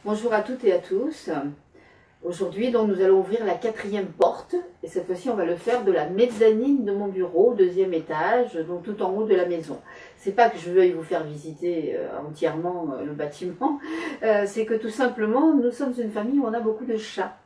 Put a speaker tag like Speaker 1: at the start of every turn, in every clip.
Speaker 1: Bonjour à toutes et à tous. Aujourd'hui, donc, nous allons ouvrir la 4e porte. Et cette fois-ci, on va le faire de la mezzanine de mon bureau, au 2e étage, donc tout en haut de la maison. C'est pas que je veuille vous faire visiter entièrement le bâtiment, c'est que tout simplement, nous sommes une famille où on a beaucoup de chats.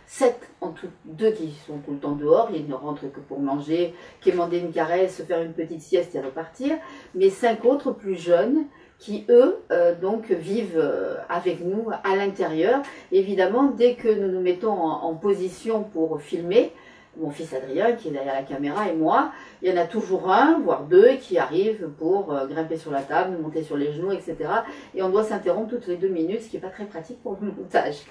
Speaker 1: 7 en tout, 2 qui sont tout le temps dehors, ils ne rentrent que pour manger, quémander une caresse, faire une petite sieste et repartir, mais 5 autres plus jeunes qui eux donc vivent avec nous à l'intérieur. Évidemment, dès que nous nous mettons en position pour filmer, mon fils Adrien qui est derrière la caméra et moi, il y en a toujours un, voire 2 qui arrivent pour grimper sur la table, monter sur les genoux, etc. Et on doit s'interrompre toutes les 2 minutes, ce qui n'est pas très pratique pour le montage.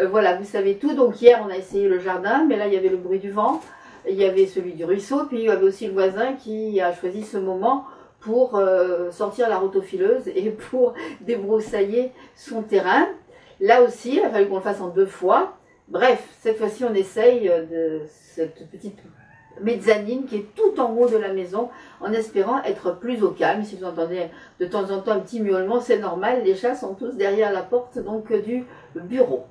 Speaker 1: Voilà, vous savez tout. Donc hier, on a essayé le jardin, mais là, il y avait le bruit du vent, il y avait celui du ruisseau, puis il y avait aussi le voisin qui a choisi ce moment pour sortir la rotofileuse et pour débroussailler son terrain. Là aussi, il a fallu qu'on le fasse en 2 fois. Bref, cette fois-ci, on essaye de cette petite mezzanine qui est tout en haut de la maison, en espérant être plus au calme. Si vous entendez de temps en temps un petit miaulement, c'est normal, les chats sont tous derrière la porte donc du bureau.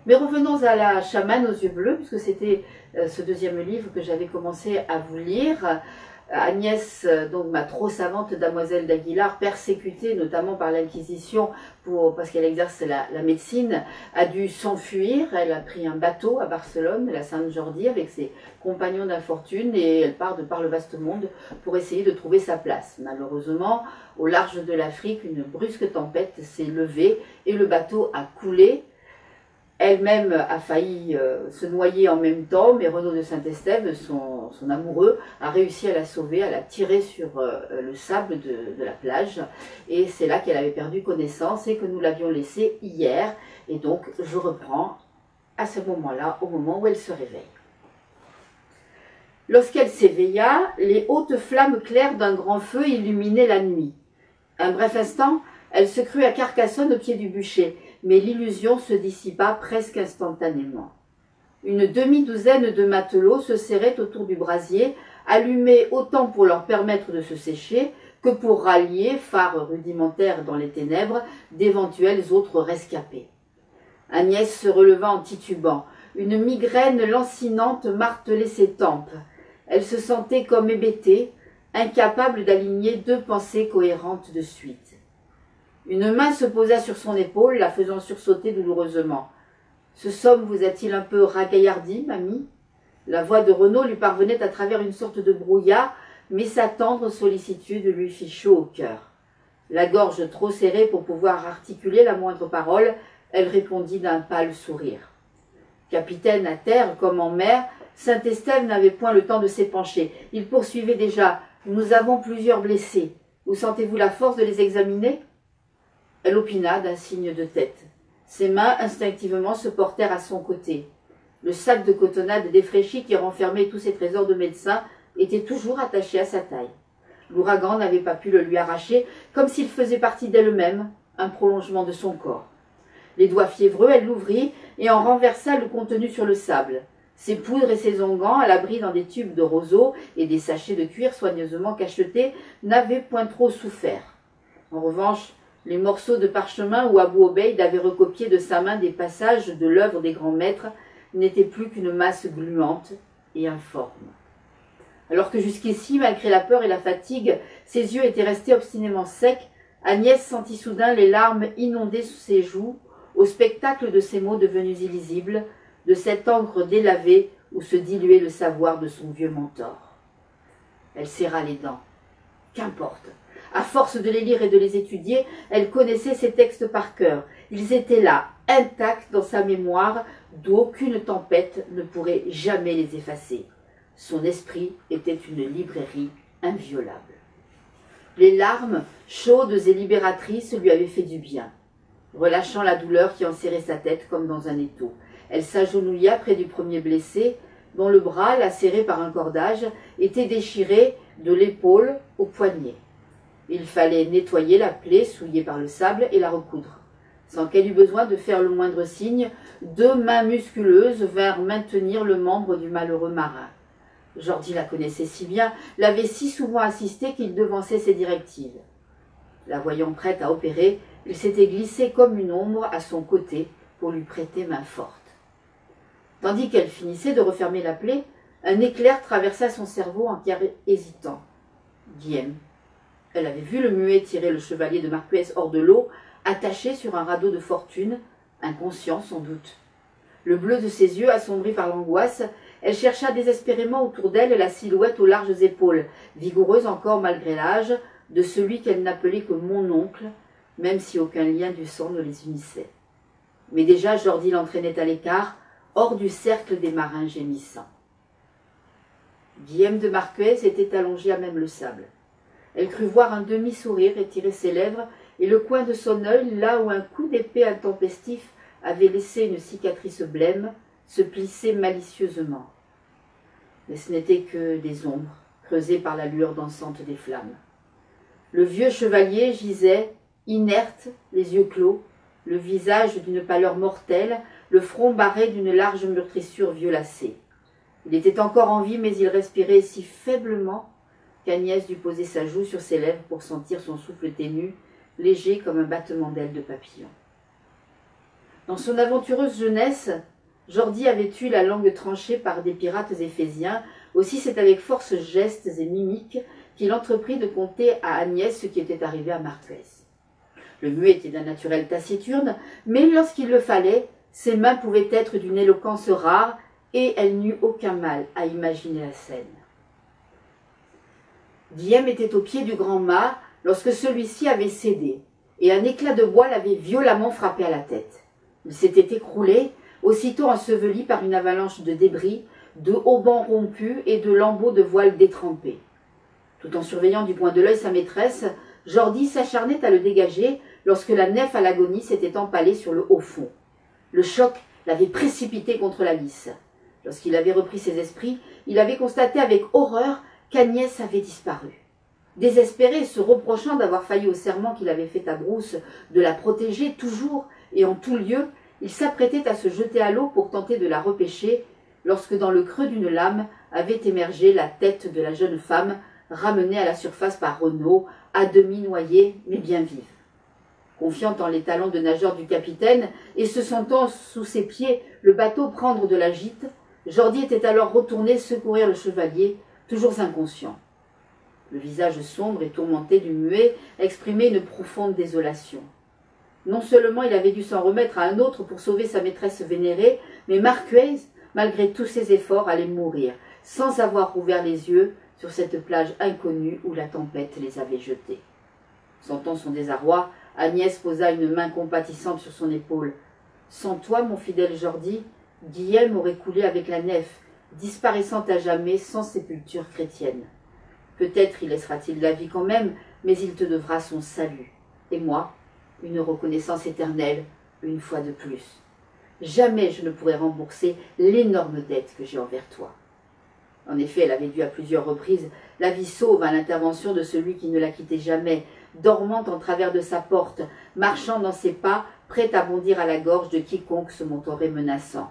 Speaker 1: Mais revenons à la chamane aux yeux bleus, puisque c'était ce 2e livre que j'avais commencé à vous lire. Agnès, donc ma trop savante damoiselle d'Aguilar, persécutée notamment par l'Inquisition parce qu'elle exerce la médecine, a dû s'enfuir. Elle a pris un bateau à Barcelone, la Sainte-Jordi, avec ses compagnons d'infortune, et elle part de par le vaste monde pour essayer de trouver sa place. Malheureusement, au large de l'Afrique, une brusque tempête s'est levée et le bateau a coulé. Elle-même a failli se noyer en même temps, mais Renaud de Saint-Estève, son amoureux, a réussi à la sauver, à la tirer sur le sable de la plage. Et c'est là qu'elle avait perdu connaissance et que nous l'avions laissée hier. Et donc, je reprends à ce moment-là, au moment où elle se réveille. Lorsqu'elle s'éveilla, les hautes flammes claires d'un grand feu illuminaient la nuit. Un bref instant, elle se crut à Carcassonne au pied du bûcher, mais l'illusion se dissipa presque instantanément. Une demi-douzaine de matelots se serraient autour du brasier, allumés autant pour leur permettre de se sécher que pour rallier, phare rudimentaire dans les ténèbres, d'éventuels autres rescapés. Agnès se releva en titubant. Une migraine lancinante martelait ses tempes. Elle se sentait comme hébétée, incapable d'aligner 2 pensées cohérentes de suite. Une main se posa sur son épaule, la faisant sursauter douloureusement. « Ce somme vous a-t-il un peu ragaillardi, mamie ?» La voix de Renaud lui parvenait à travers une sorte de brouillard, mais sa tendre sollicitude lui fit chaud au cœur. La gorge trop serrée pour pouvoir articuler la moindre parole, elle répondit d'un pâle sourire. Capitaine à terre comme en mer, Saint-Estève n'avait point le temps de s'épancher. Il poursuivait déjà. « Nous avons plusieurs blessés. Où sentez-vous la force de les examiner ?» Elle opina d'un signe de tête. Ses mains instinctivement se portèrent à son côté. Le sac de cotonnade défraîchi qui renfermait tous ses trésors de médecin était toujours attaché à sa taille. L'ouragan n'avait pas pu le lui arracher, comme s'il faisait partie d'elle-même, un prolongement de son corps. Les doigts fiévreux, elle l'ouvrit et en renversa le contenu sur le sable. Ses poudres et ses onguents, à l'abri dans des tubes de roseau et des sachets de cuir soigneusement cachetés, n'avaient point trop souffert. En revanche, les morceaux de parchemin où Abou Obeid avait recopié de sa main des passages de l'œuvre des grands maîtres n'étaient plus qu'une masse gluante et informe. Alors que jusqu'ici, malgré la peur et la fatigue, ses yeux étaient restés obstinément secs, Agnès sentit soudain les larmes inonder sous ses joues au spectacle de ces mots devenus illisibles, de cette encre délavée où se diluait le savoir de son vieux mentor. Elle serra les dents. Qu'importe. À force de les lire et de les étudier, elle connaissait ces textes par cœur. Ils étaient là, intacts dans sa mémoire, d'où aucune tempête ne pourrait jamais les effacer. Son esprit était une librairie inviolable. Les larmes, chaudes et libératrices, lui avaient fait du bien. Relâchant la douleur qui enserrait sa tête comme dans un étau, elle s'agenouilla près du premier blessé, dont le bras, lacéré par un cordage, était déchiré de l'épaule au poignet. Il fallait nettoyer la plaie souillée par le sable et la recoudre. Sans qu'elle eût besoin de faire le moindre signe, 2 mains musculeuses vinrent maintenir le membre du malheureux marin. Jordi la connaissait si bien, l'avait si souvent assisté qu'il devançait ses directives. La voyant prête à opérer, Il s'était glissé comme une ombre à son côté pour lui prêter main forte. Tandis qu'elle finissait de refermer la plaie, un éclair traversa son cerveau en hésitant. Guillaume. Elle avait vu le muet tirer le chevalier de Marquez hors de l'eau, attaché sur un radeau de fortune, inconscient sans doute. Le bleu de ses yeux, assombri par l'angoisse, elle chercha désespérément autour d'elle la silhouette aux larges épaules, vigoureuse encore malgré l'âge, de celui qu'elle n'appelait que mon oncle, même si aucun lien du sang ne les unissait. Mais déjà Jordi l'entraînait à l'écart, hors du cercle des marins gémissants. Guillaume de Marquez était allongé à même le sable. Elle crut voir un demi-sourire étirer ses lèvres et le coin de son œil, là où un coup d'épée intempestif avait laissé une cicatrice blême, se plissait malicieusement. Mais ce n'était que des ombres, creusées par la lueur dansante des flammes. Le vieux chevalier gisait, inerte, les yeux clos, le visage d'une pâleur mortelle, le front barré d'une large meurtrissure violacée. Il était encore en vie, mais il respirait si faiblement qu'Agnès dut poser sa joue sur ses lèvres pour sentir son souffle ténu, léger comme un battement d'ailes de papillon. Dans son aventureuse jeunesse, Jordi avait eu la langue tranchée par des pirates éphésiens, aussi c'est avec force gestes et mimiques qu'il entreprit de conter à Agnès ce qui était arrivé à Marquez. Le muet était d'un naturel taciturne, mais lorsqu'il le fallait, ses mains pouvaient être d'une éloquence rare, et elle n'eut aucun mal à imaginer la scène. Guillaume était au pied du grand mât lorsque celui-ci avait cédé, et un éclat de bois l'avait violemment frappé à la tête. Il s'était écroulé, aussitôt enseveli par une avalanche de débris, de haubans rompus et de lambeaux de voile détrempés. Tout en surveillant du coin de l'œil sa maîtresse, Jordi s'acharnait à le dégager lorsque la nef à l'agonie s'était empalée sur le haut fond. Le choc l'avait précipité contre la lisse. Lorsqu'il avait repris ses esprits, il avait constaté avec horreur qu'Agnès avait disparu. Désespéré, se reprochant d'avoir failli au serment qu'il avait fait à Brousse de la protéger toujours et en tout lieu, il s'apprêtait à se jeter à l'eau pour tenter de la repêcher, lorsque dans le creux d'une lame avait émergé la tête de la jeune femme, ramenée à la surface par Renaud, à demi noyée, mais bien vive. Confiant en les talents de nageur du capitaine, et se sentant sous ses pieds le bateau prendre de la gîte, Jordi était alors retourné secourir le chevalier, toujours inconscient. Le visage sombre et tourmenté du muet exprimait une profonde désolation. Non seulement il avait dû s'en remettre à un autre pour sauver sa maîtresse vénérée, mais Marquez, malgré tous ses efforts, allait mourir, sans avoir rouvert les yeux sur cette plage inconnue où la tempête les avait jetés. Sentant son désarroi, Agnès posa une main compatissante sur son épaule. « Sans toi, mon fidèle Jordi, Guillaume aurait coulé avec la nef, disparaissant à jamais sans sépulture chrétienne. Peut-être y laissera-t-il la vie quand même, mais il te devra son salut. Et moi, une reconnaissance éternelle, une fois de plus. Jamais je ne pourrai rembourser l'énorme dette que j'ai envers toi. » En effet, elle avait dû à plusieurs reprises la vie sauve à l'intervention de celui qui ne la quittait jamais, dormant en travers de sa porte, marchant dans ses pas, prêt à bondir à la gorge de quiconque se montrerait menaçant.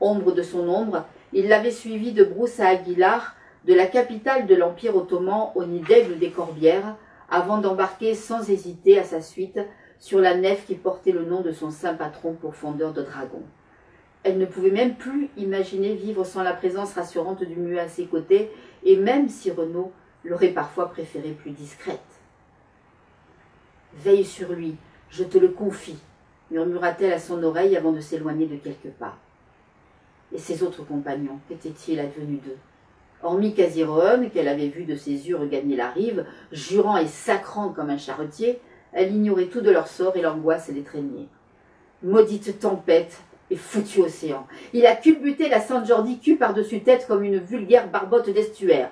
Speaker 1: Ombre de son ombre, il l'avait suivi de Brousse à Aguilar, de la capitale de l'Empire ottoman au nid d'aigle des Corbières, avant d'embarquer sans hésiter à sa suite sur la nef qui portait le nom de son saint patron pourfendeur de dragons. Elle ne pouvait même plus imaginer vivre sans la présence rassurante du muet à ses côtés, et même si Renaud l'aurait parfois préférée plus discrète. « Veille sur lui, je te le confie », murmura-t-elle à son oreille avant de s'éloigner de quelques pas. Et ses autres compagnons, qu'était-il advenu d'eux? Hormis Casiroone, qu'elle avait vu de ses yeux regagner la rive, jurant et sacrant comme un charretier, elle ignorait tout de leur sort et l'angoisse l'étreignait. Maudite tempête et foutu océan. Il a culbuté la Sainte Jordi par-dessus tête comme une vulgaire barbotte d'estuaire.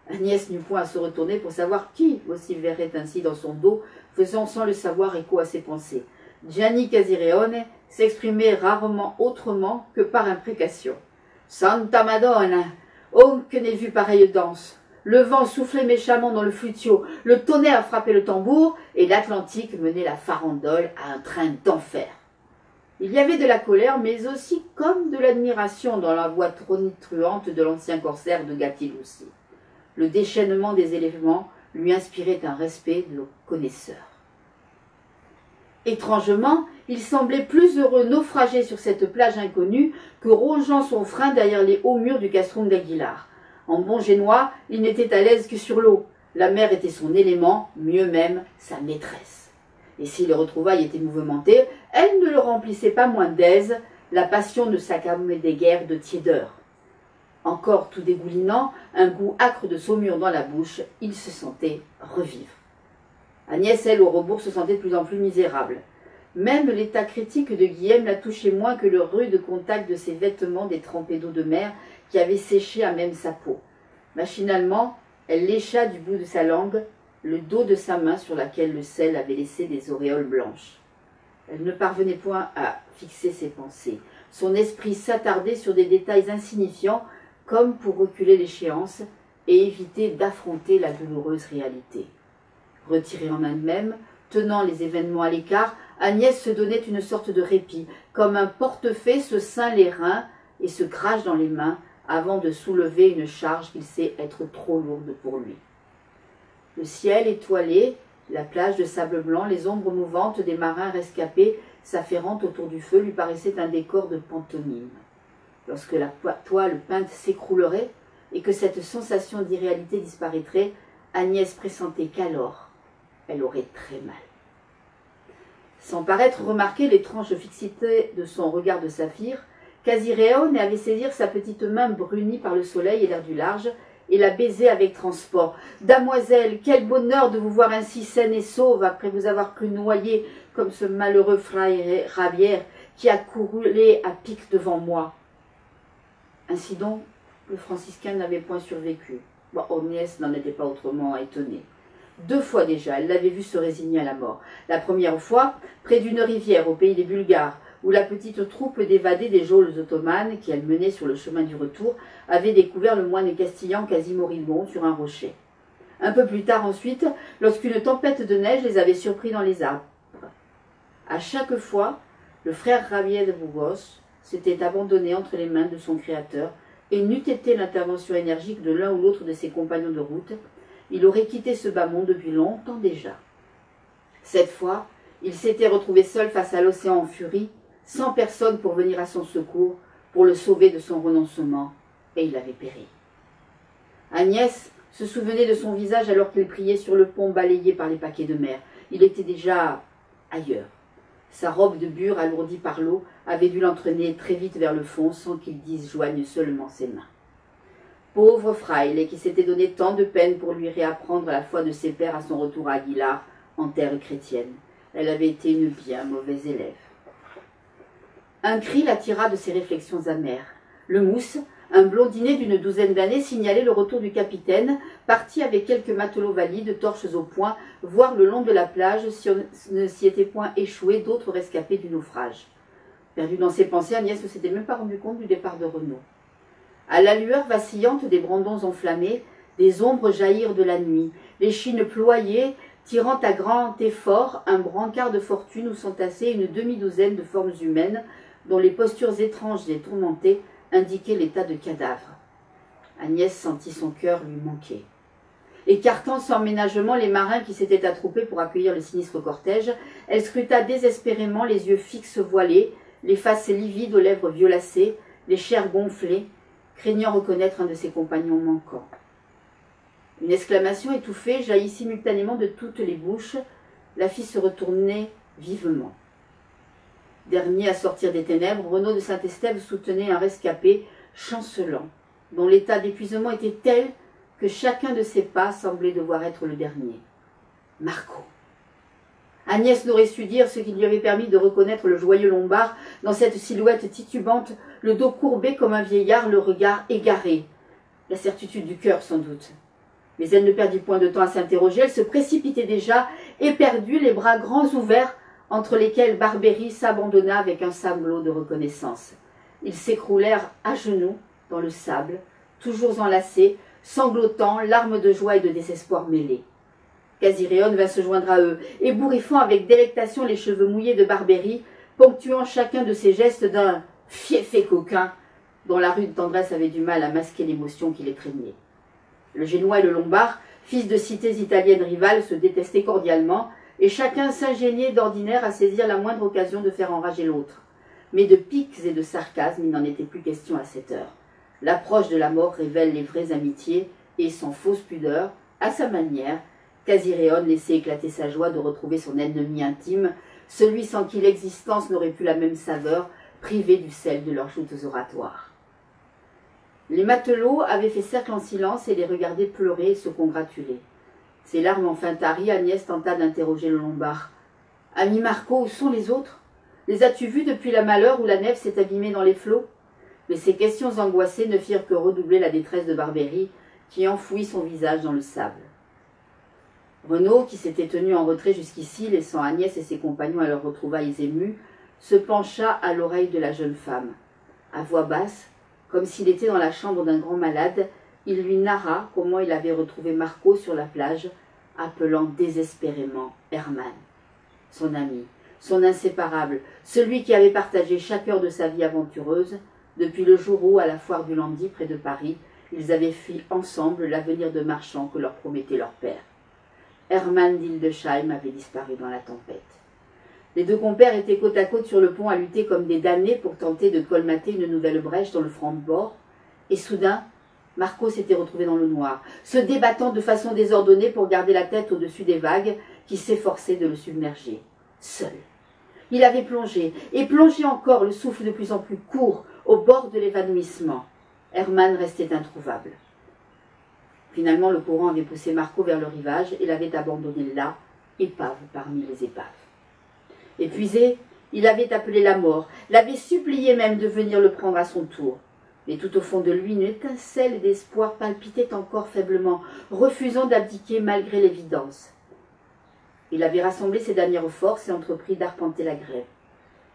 Speaker 1: Agnès n'eut point à se retourner pour savoir qui vociférait ainsi dans son dos, faisant sans le savoir écho à ses pensées. Gianni Casireone s'exprimait rarement autrement que par imprécation. « Santa Madonna! Oh, que n'ai vu pareille danse! Le vent soufflait méchamment dans le flutio, le tonnerre frappait le tambour, et l'Atlantique menait la farandole à un train d'enfer. » Il y avait de la colère, mais aussi comme de l'admiration dans la voix tonitruante de l'ancien corsaire de Gattilussi. Le déchaînement des éléments lui inspirait un respect de connaisseur. Étrangement, il semblait plus heureux naufrager sur cette plage inconnue que rongeant son frein derrière les hauts murs du castrum d'Aguilar. En bon génois, il n'était à l'aise que sur l'eau. La mer était son élément, mieux même sa maîtresse. Et si les retrouvailles étaient mouvementées, elle ne le remplissait pas moins d'aise, la passion ne s'accommodait guère de tiédeur. Encore tout dégoulinant, un goût âcre de saumure dans la bouche, il se sentait revivre. Agnès, elle, au rebours, se sentait de plus en plus misérable. Même l'état critique de Guillaume la touchait moins que le rude contact de ses vêtements détrempés d'eau de mer qui avaient séché à même sa peau. Machinalement, elle lécha du bout de sa langue le dos de sa main sur laquelle le sel avait laissé des auréoles blanches. Elle ne parvenait point à fixer ses pensées. Son esprit s'attardait sur des détails insignifiants, comme pour reculer l'échéance et éviter d'affronter la douloureuse réalité. Retirée en elle-même, tenant les événements à l'écart, Agnès se donnait une sorte de répit, comme un portefaix se ceint les reins et se crache dans les mains avant de soulever une charge qu'il sait être trop lourde pour lui. Le ciel étoilé, la plage de sable blanc, les ombres mouvantes des marins rescapés s'affairant autour du feu lui paraissaient un décor de pantomime. Lorsque la toile peinte s'écroulerait et que cette sensation d'irréalité disparaîtrait, Agnès pressentait qu'alors, elle aurait très mal. Sans paraître remarquer l'étrange fixité de son regard de saphir, Caziréon avait saisi sa petite main brunie par le soleil et l'air du large et la baisait avec transport. « Damoiselle, quel bonheur de vous voir ainsi saine et sauve après vous avoir cru noyer comme ce malheureux frère Rabière qui a courulé à pic devant moi. » Ainsi donc, le franciscain n'avait point survécu. Bon, Agnès n'en était pas autrement étonnée. 2 fois déjà, elle l'avait vu se résigner à la mort. La première fois, près d'une rivière au pays des Bulgares, où la petite troupe d'évadés des geôles ottomanes, qui elle menait sur le chemin du retour, avait découvert le moine castillan quasi moribond sur un rocher. Un peu plus tard ensuite, lorsqu'une tempête de neige les avait surpris dans les arbres. À chaque fois, le frère Javier de Burgos s'était abandonné entre les mains de son Créateur, et n'eût été l'intervention énergique de l'un ou l'autre de ses compagnons de route, il aurait quitté ce bas monde depuis longtemps déjà. Cette fois, il s'était retrouvé seul face à l'océan en furie, sans personne pour venir à son secours, pour le sauver de son renoncement, et il avait péri. Agnès se souvenait de son visage alors qu'il priait sur le pont balayé par les paquets de mer. Il était déjà ailleurs. Sa robe de bure, alourdie par l'eau, avait dû l'entraîner très vite vers le fond sans qu'il disjoigne seulement ses mains. Pauvre fraile, qui s'était donné tant de peine pour lui réapprendre la foi de ses pères à son retour à Aguilar, en terre chrétienne. Elle avait été une bien mauvaise élève. Un cri l'attira de ses réflexions amères. Le mousse, un blondinet d'une 12aine d'années, signalait le retour du capitaine, parti avec quelques matelots valides, torches au poing, voir le long de la plage si on ne s'y était point échoué d'autres rescapés du naufrage. Perdue dans ses pensées, Agnès ne s'était même pas rendu compte du départ de Renaud. À la lueur vacillante des brandons enflammés, des ombres jaillirent de la nuit, l'échine ployée, tirant à grand effort un brancard de fortune où s'entassaient une demi-douzaine de formes humaines, dont les postures étranges et tourmentées indiquaient l'état de cadavre. Agnès sentit son cœur lui manquer. Écartant sans ménagement les marins qui s'étaient attroupés pour accueillir le sinistre cortège, elle scruta désespérément les yeux fixes voilés, les faces livides aux lèvres violacées, les chairs gonflées, craignant reconnaître un de ses compagnons manquants. Une exclamation étouffée jaillit simultanément de toutes les bouches. La fille se retournait vivement. Dernier à sortir des ténèbres, Renaud de Saint-Estève soutenait un rescapé chancelant, dont l'état d'épuisement était tel que chacun de ses pas semblait devoir être le dernier. Marco. Agnès n'aurait su dire ce qui lui avait permis de reconnaître le joyeux Lombard dans cette silhouette titubante, le dos courbé comme un vieillard, le regard égaré. La certitude du cœur, sans doute. Mais elle ne perdit point de temps à s'interroger, elle se précipitait déjà, éperdue, les bras grands ouverts, entre lesquels Barbéry s'abandonna avec un sabot de reconnaissance. Ils s'écroulèrent à genoux dans le sable, toujours enlacés, sanglotant, larmes de joie et de désespoir mêlées. Caziréon vint se joindre à eux, ébouriffant avec délectation les cheveux mouillés de Barbéry, ponctuant chacun de ses gestes d'un fiefé coquin, dont la rude tendresse avait du mal à masquer l'émotion qui l'étreignait. Le Génois et le Lombard, fils de cités italiennes rivales, se détestaient cordialement, et chacun s'ingéniait d'ordinaire à saisir la moindre occasion de faire enrager l'autre. Mais de piques et de sarcasmes, il n'en était plus question à cette heure. L'approche de la mort révèle les vraies amitiés, et sans fausse pudeur, à sa manière, Casiréon laissait éclater sa joie de retrouver son ennemi intime, celui sans qui l'existence n'aurait plus la même saveur, privé du sel de leurs joutes oratoires. Les matelots avaient fait cercle en silence et les regardaient pleurer et se congratuler. Ses larmes enfin taries, Agnès tenta d'interroger le Lombard. « Ami Marco, où sont les autres? Les as-tu vus depuis la malheur où la nef s'est abîmée dans les flots ?» Mais ces questions angoissées ne firent que redoubler la détresse de Barbérie, qui enfouit son visage dans le sable. Renaud, qui s'était tenu en retrait jusqu'ici, laissant Agnès et ses compagnons à leurs retrouvailles émus, se pencha à l'oreille de la jeune femme. À voix basse, comme s'il était dans la chambre d'un grand malade, il lui narra comment il avait retrouvé Marco sur la plage, appelant désespérément Hermann, son ami, son inséparable, celui qui avait partagé chaque heure de sa vie aventureuse, depuis le jour où, à la foire du Landy, près de Paris, ils avaient fui ensemble l'avenir de marchand que leur promettait leur père. Hermann d'Hildesheim avait disparu dans la tempête. Les deux compères étaient côte à côte sur le pont à lutter comme des damnés pour tenter de colmater une nouvelle brèche dans le franc de bord, et soudain, Marco s'était retrouvé dans le noir, se débattant de façon désordonnée pour garder la tête au-dessus des vagues qui s'efforçaient de le submerger. Seul. Il avait plongé, et plongé encore, le souffle de plus en plus court, au bord de l'évanouissement. Hermann restait introuvable. Finalement, le courant avait poussé Marco vers le rivage et l'avait abandonné là, épave parmi les épaves. Épuisé, il avait appelé la mort, l'avait supplié même de venir le prendre à son tour. Mais tout au fond de lui, une étincelle d'espoir palpitait encore faiblement, refusant d'abdiquer malgré l'évidence. Il avait rassemblé ses dernières forces et entrepris d'arpenter la grève.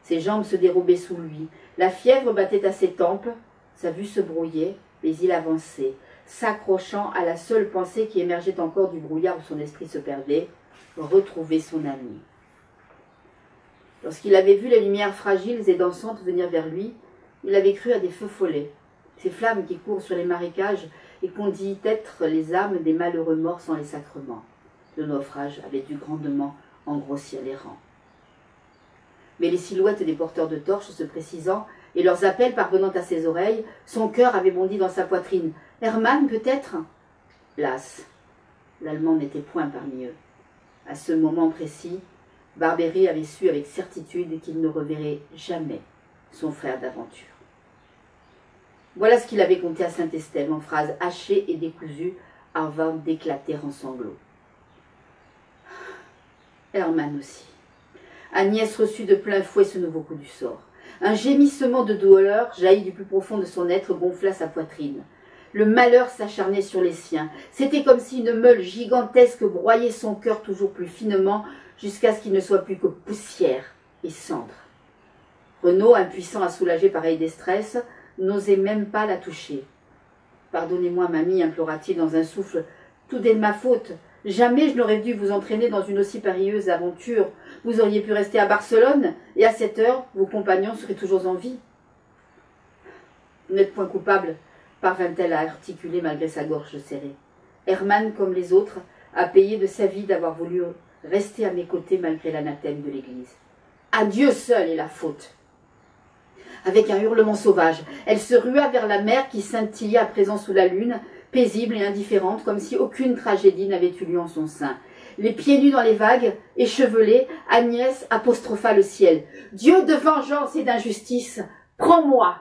Speaker 1: Ses jambes se dérobaient sous lui, la fièvre battait à ses tempes, sa vue se brouillait, mais il avançait, s'accrochant à la seule pensée qui émergeait encore du brouillard où son esprit se perdait, retrouver son ami. Lorsqu'il avait vu les lumières fragiles et dansantes venir vers lui, il avait cru à des feux follets, ces flammes qui courent sur les marécages et qu'on dit être les âmes des malheureux morts sans les sacrements. Le naufrage avait dû grandement engrossir les rangs. Mais les silhouettes des porteurs de torches se précisant et leurs appels parvenant à ses oreilles, son cœur avait bondi dans sa poitrine. « Hermann, peut-être » Las, l'Allemand n'était point parmi eux. À ce moment précis, Barbérie avait su avec certitude qu'il ne reverrait jamais son frère d'aventure. Voilà ce qu'il avait conté à Saint-Estève en phrases hachées et décousues avant d'éclater en sanglots. Hermann aussi. Agnès reçut de plein fouet ce nouveau coup du sort. Un gémissement de douleur jaillit du plus profond de son être, gonfla sa poitrine. Le malheur s'acharnait sur les siens. C'était comme si une meule gigantesque broyait son cœur toujours plus finement, jusqu'à ce qu'il ne soit plus que poussière et cendre. Renaud, impuissant à soulager pareille détresse, n'osait même pas la toucher. « Pardonnez-moi, mamie, implora-t-il dans un souffle, tout est de ma faute. Jamais je n'aurais dû vous entraîner dans une aussi périlleuse aventure. Vous auriez pu rester à Barcelone, et à cette heure, vos compagnons seraient toujours en vie. »« Vous n'êtes point coupable, parvint-elle à articuler malgré sa gorge serrée. Hermann, comme les autres, a payé de sa vie d'avoir voulu rester à mes côtés malgré l'anathème de l'Église. À Dieu seul est la faute. » Avec un hurlement sauvage, elle se rua vers la mer qui scintillait à présent sous la lune, paisible et indifférente, comme si aucune tragédie n'avait eu lieu en son sein. Les pieds nus dans les vagues, échevelée, Agnès apostropha le ciel. « Dieu de vengeance et d'injustice, prends-moi,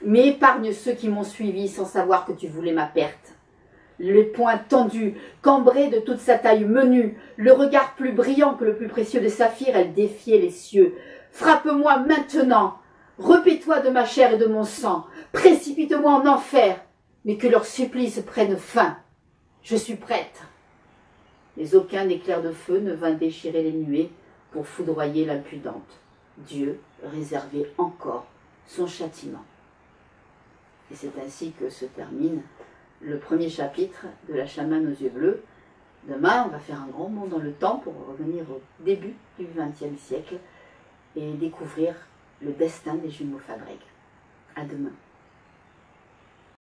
Speaker 1: mais épargne ceux qui m'ont suivi sans savoir que tu voulais ma perte. » Les poings tendus, cambrés de toute sa taille menue, le regard plus brillant que le plus précieux de saphir, elle défiait les cieux. « Frappe-moi maintenant, repais-toi de ma chair et de mon sang, précipite-moi en enfer, mais que leur supplice prenne fin. Je suis prête. » Mais aucun éclair de feu ne vint déchirer les nuées pour foudroyer l'impudente. Dieu réservait encore son châtiment. Et c'est ainsi que se termine le premier chapitre de La chamane aux yeux bleus. Demain, on va faire un grand bond dans le temps pour revenir au début du XXe siècle et découvrir le destin des jumeaux Fabrègues. À demain.